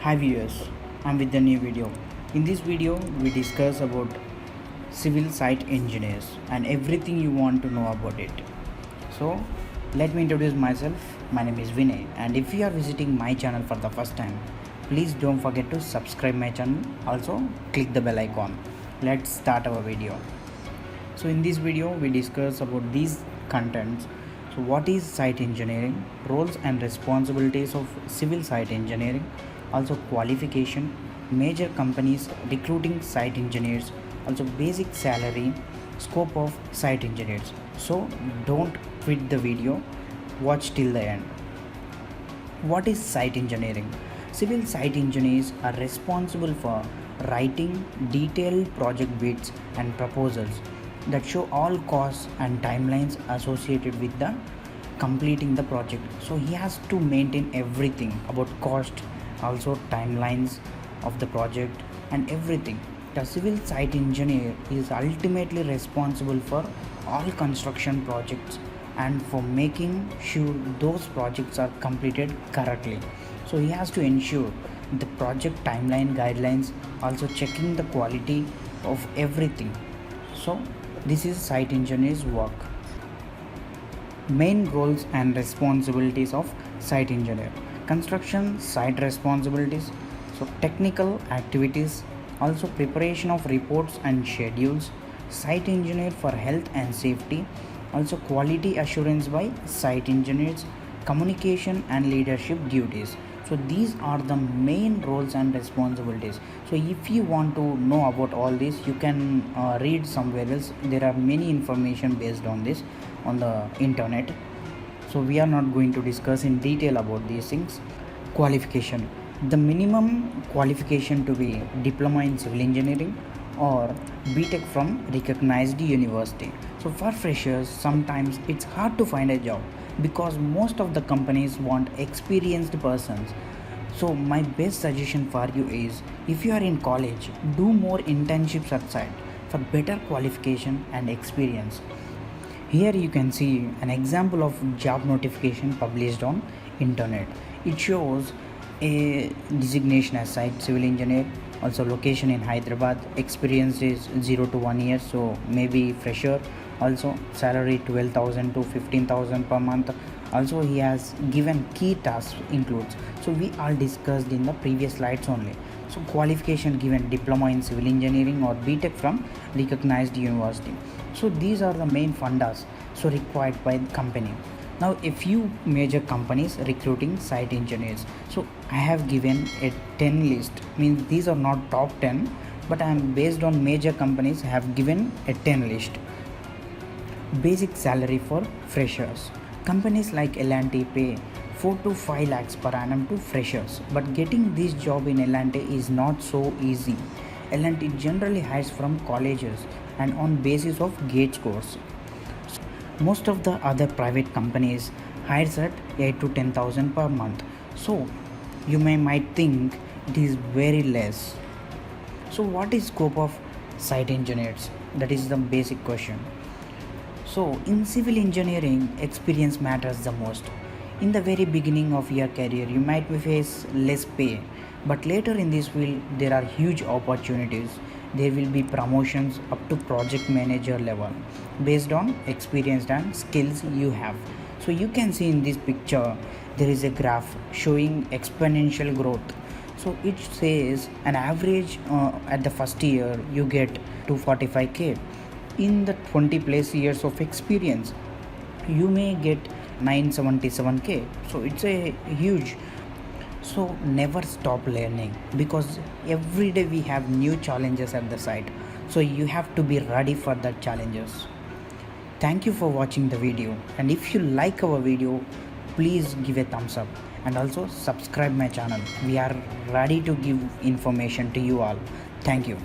Hi viewers, I'm with the new video. In this video, we discuss about civil site engineers and everything you want to know about it. So, let me introduce myself. My name is Vinay, and if you are visiting my channel for the first time, please don't forget to subscribe my channel. Also, click the bell icon. Let's start our video. So in this video, we discuss about these contents. So what is site engineering, roles and responsibilities of civil site engineering, also qualification, major companies recruiting site engineers, also basic salary, scope of site engineers. So don't quit the video, watch till the end. What is site engineering? Civil site engineers are responsible for writing detailed project bids and proposals that show all costs and timelines associated with the completing the project. So he has to maintain everything about cost, also timelines of the project and everything. The civil site engineer is ultimately responsible for all construction projects and for making sure those projects are completed correctly. So he has to ensure the project timeline guidelines, also checking the quality of everything. So this is site engineer's work. Main roles and responsibilities of site engineer: construction site responsibilities, so technical activities, also preparation of reports and schedules, site engineer for health and safety, also quality assurance by site engineers, communication and leadership duties. So these are the main roles and responsibilities. So if you want to know about all this, you can read somewhere else. There are many information based on this on the internet. So we are not going to discuss in detail about these things. Qualification: the minimum qualification to be diploma in civil engineering or BTech from recognized university. So for freshers, sometimes it's hard to find a job because most of the companies want experienced persons. So my best suggestion for you is, if you are in college, do more internships outside for better qualification and experience. Here you can see an example of job notification published on internet. It shows a designation as site civil engineer, also location in Hyderabad, experience is 0 to 1 year, so maybe fresher, also salary 12,000 to 15,000 per month. Also he has given key tasks includes, so we all discussed in the previous slides only. So qualification given diploma in civil engineering or BTech from recognized university. So these are the main fundas so required by the company. Now a few major companies recruiting site engineers. So I have given a 10 list, means these are not top 10, but I am based on major companies. I have given a 10 list. Basic salary for freshers: companies like L&T pay 4 to 5 lakhs per annum to freshers, but getting this job in L&T is not so easy. L&T generally hires from colleges and on basis of GATE scores. Most of the other private companies hires at 8 to 10,000 per month. So you might think it is very less. So what is scope of site engineers? That is the basic question. So in civil engineering, experience matters the most. In the very beginning of your career, you might face less pay, but later in this field, there are huge opportunities. There will be promotions up to project manager level based on experience and skills you have. So you can see in this picture, there is a graph showing exponential growth. So it says an average at the first year, you get 245k. In the 20 plus years of experience, you may get 977k. So it's a huge. So never stop learning, because every day we have new challenges at the site. So you have to be ready for the challenges. Thank you for watching the video, and if you like our video, please give a thumbs up and also subscribe my channel. We are ready to give information to you all. Thank you.